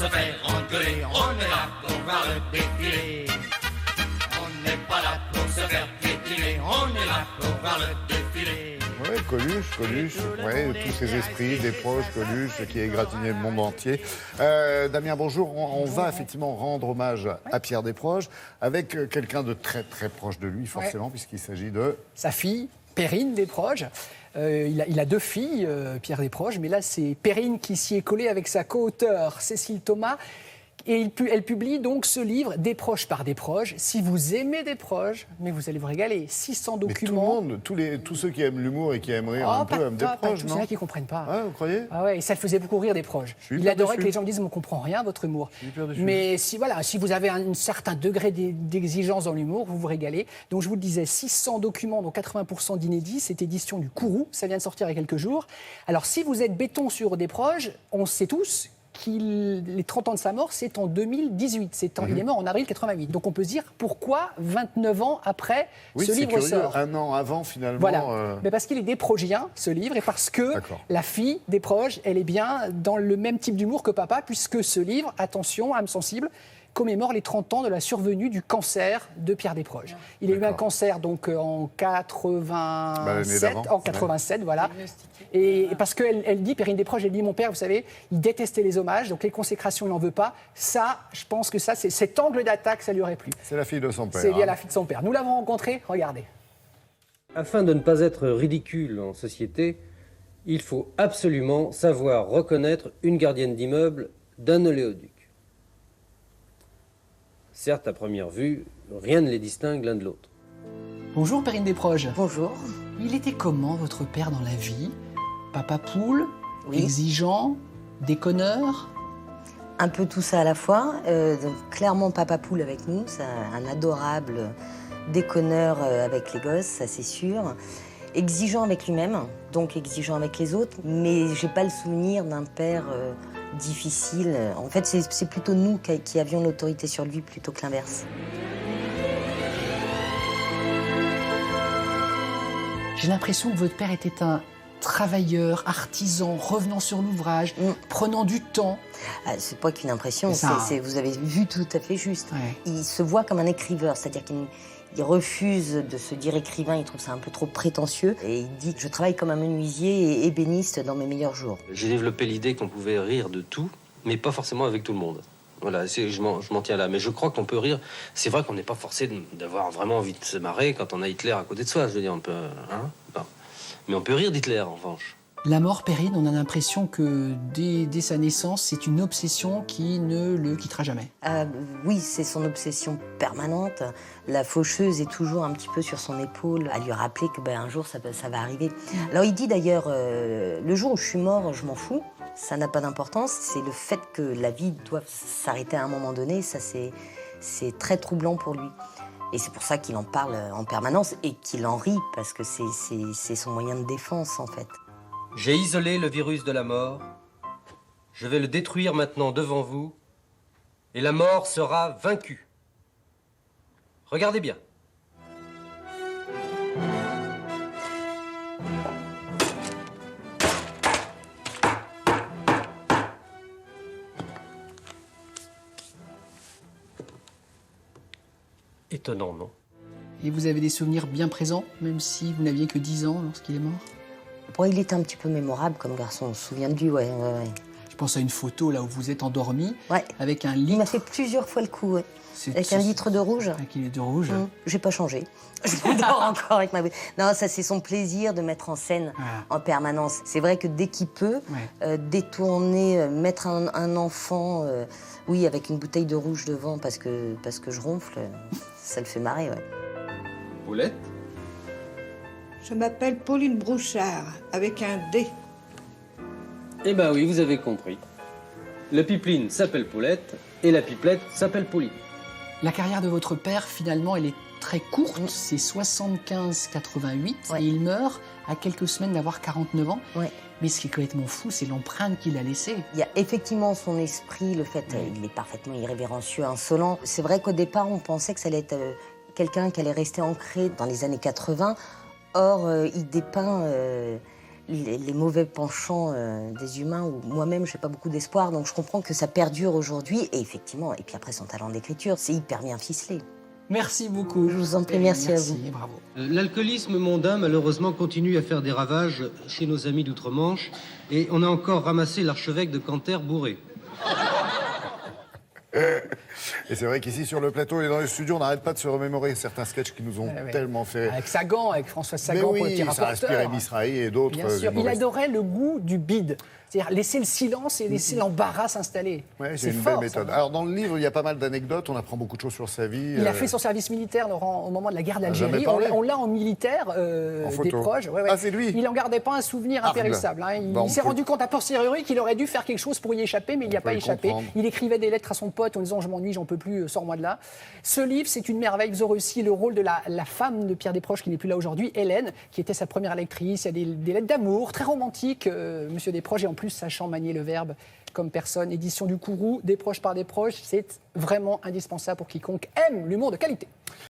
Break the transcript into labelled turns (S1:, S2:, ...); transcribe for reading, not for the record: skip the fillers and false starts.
S1: se faire engueuler, on est là pour voir le défilé. On n'est pas là pour se faire piétiner, on est là pour voir le défilé.
S2: Oui, Coluche, ouais, tous ces esprits, des proches, Coluche, qui a égratigné le monde entier. Damien, bonjour. On va effectivement rendre hommage à Pierre Desproges avec quelqu'un de très très proche de lui, forcément, puisqu'il s'agit de...
S3: Sa fille, Perrine Desproges. Il a deux filles, Pierre Desproges, mais là c'est Perrine qui s'y est collée avec sa co-auteure Cécile Thomas. Et elle publie donc ce livre, Desproges par Desproges. Si vous aimez Desproges, mais vous allez vous régaler. 600 documents.
S2: Mais tout le monde, tous ceux qui aiment l'humour et qui aiment rire un peu aiment Desproges, non?
S3: Il y en a qui ne comprennent pas.
S2: Ah, vous croyez?
S3: Ah ouais, et ça le faisait beaucoup rire Desproges. Il adorait que les gens disent, on ne comprend rien, votre humour. Mais si vous avez un certain degré d'exigence dans l'humour, vous vous régalez. Donc je vous le disais, 600 documents, dont 80% d'inédits. C'est édition du Kourou, ça vient de sortir il y a quelques jours. Alors si vous êtes béton sur Desproges, on sait tous les 30 ans de sa mort, c'est en 2018. Il est mort en avril 88. Donc on peut se dire, pourquoi 29 ans après ce livre sort?
S2: Un an avant, finalement.
S3: Voilà. Mais parce qu'il est desprogien, ce livre, et parce que la fille Desproges, elle est bien dans le même type d'humour que papa, puisque ce livre, attention, âme sensible, commémore les 30 ans de la survenue du cancer de Pierre Desproges. Il a eu un cancer donc en 87, voilà. Et parce qu'elle dit, Perrine Desproges, elle dit, mon père, vous savez, il détestait les hommages, donc les consécrations, il n'en veut pas. Ça, je pense que ça, c'est cet angle d'attaque, ça lui aurait plu.
S2: C'est la fille de son père.
S3: C'est bien la fille de son père. Nous l'avons rencontrée, regardez.
S4: Afin de ne pas être ridicule en société, il faut absolument savoir reconnaître une gardienne d'immeuble d'un oléoduc. Certes, à première vue, rien ne les distingue l'un de l'autre.
S3: Bonjour Perrine Desproges.
S5: Bonjour.
S3: Il était comment votre père dans la vie? Papa poule, exigeant, déconneur?
S5: Un peu tout ça à la fois. Donc, clairement papa poule avec nous, c'est un adorable déconneur avec les gosses, ça c'est sûr. Exigeant avec lui-même, donc exigeant avec les autres, mais j'ai pas le souvenir d'un père difficile. En fait, c'est plutôt nous qui avions l'autorité sur lui plutôt que l'inverse.
S3: J'ai l'impression que votre père était un travailleur, artisan, revenant sur l'ouvrage, prenant du temps.
S5: C'est pas qu'une impression, vous avez vu tout à fait juste. Ouais. Il se voit comme un écrivain, c'est-à-dire qu'il refuse de se dire écrivain, il trouve ça un peu trop prétentieux. Et il dit que je travaille comme un menuisier et ébéniste dans mes meilleurs jours.
S4: J'ai développé l'idée qu'on pouvait rire de tout, mais pas forcément avec tout le monde. Voilà, je m'en tiens là. Mais je crois qu'on peut rire. C'est vrai qu'on n'est pas forcé d'avoir vraiment envie de se marrer quand on a Hitler à côté de soi. Je veux dire, on peut... Non. Mais on peut rire d'Hitler, en revanche.
S3: La mort, Perrine, on a l'impression que dès sa naissance, c'est une obsession qui ne le quittera jamais.
S5: Oui, c'est son obsession permanente. La faucheuse est toujours un petit peu sur son épaule, à lui rappeler que un jour, ça va arriver. Alors, il dit d'ailleurs, le jour où je suis mort, je m'en fous. Ça n'a pas d'importance. C'est le fait que la vie doit s'arrêter à un moment donné. Ça, c'est très troublant pour lui. Et c'est pour ça qu'il en parle en permanence et qu'il en rit, parce que c'est son moyen de défense, en fait.
S4: J'ai isolé le virus de la mort. Je vais le détruire maintenant devant vous. Et la mort sera vaincue. Regardez bien. Étonnant, non?
S3: Et vous avez des souvenirs bien présents, même si vous n'aviez que 10 ans lorsqu'il est mort?
S5: Bon, il était un petit peu mémorable comme garçon, on se souvient de lui, ouais.
S3: Je pense à une photo là où vous êtes endormi, avec un litre.
S5: Il m'a fait plusieurs fois le coup, ouais. Avec un litre de rouge.
S3: Avec un litre de rouge.
S5: J'ai pas changé. Je dors encore avec ma... Non, ça c'est son plaisir de mettre en scène en permanence. C'est vrai que dès qu'il peut, détourner, mettre un enfant, avec une bouteille de rouge devant parce que je ronfle, ça le fait marrer, ouais.
S4: Paulette?
S6: Je m'appelle Pauline Brouchard, avec un D.
S4: Eh ben oui, vous avez compris. La pipeline s'appelle Paulette et la pipelette s'appelle Pauline.
S3: La carrière de votre père, finalement, elle est très courte. C'est 75-88 et il meurt à quelques semaines d'avoir 49 ans. Ouais. Mais ce qui est complètement fou, c'est l'empreinte qu'il a laissée.
S5: Il y a effectivement son esprit, le fait il est parfaitement irrévérencieux, insolent. C'est vrai qu'au départ, on pensait que ça allait être quelqu'un qui allait rester ancré dans les années 80. Or, il dépeint les mauvais penchants des humains, où moi-même, j'ai pas beaucoup d'espoir, donc je comprends que ça perdure aujourd'hui. Et effectivement, et puis après, son talent d'écriture, c'est hyper bien ficelé.
S3: Merci beaucoup.
S5: Je vous en prie, merci à vous.
S3: Bravo.
S4: L'alcoolisme mondain, malheureusement, continue à faire des ravages chez nos amis d'outre-Manche. Et on a encore ramassé l'archevêque de Canter bourré.
S2: Et c'est vrai qu'ici, sur le plateau et dans les studios, on n'arrête pas de se remémorer certains sketchs qui nous ont tellement fait...
S3: Avec Sagan, avec François Sagan pour le petit
S2: ça
S3: rapporteur.
S2: inspirait Misrahi et d'autres.
S3: Bien sûr, il adorait le goût du bide. C'est-à-dire laisser le silence et laisser l'embarras s'installer.
S2: Ouais, c'est une belle méthode. Alors, dans le livre, il y a pas mal d'anecdotes, on apprend beaucoup de choses sur sa vie.
S3: Il a fait son service militaire, Laurent, au moment de la guerre d'Algérie. On l'a en militaire,
S2: photo.
S3: des proches. Ouais.
S2: Ah, c'est lui.
S3: Il n'en gardait pas un souvenir impérissable. Hein. Il s'est rendu compte a posteriori qu'il aurait dû faire quelque chose pour y échapper, mais il n'y a pas échappé.
S2: Comprendre.
S3: Il écrivait des lettres à son pote en disant « Je m'ennuie, j'en peux plus, sors-moi de là ». Ce livre, c'est une merveille. Vous aurez aussi le rôle de la femme de Pierre Desproges, qui n'est plus là aujourd'hui, Hélène, qui était sa première lectrice. Il y a des lettres d'amour, très romantiques, Monsieur Desproges, et en plus, sachant manier le verbe comme personne. Édition du Kourou, Desproges par Desproges, c'est vraiment indispensable pour quiconque aime l'humour de qualité.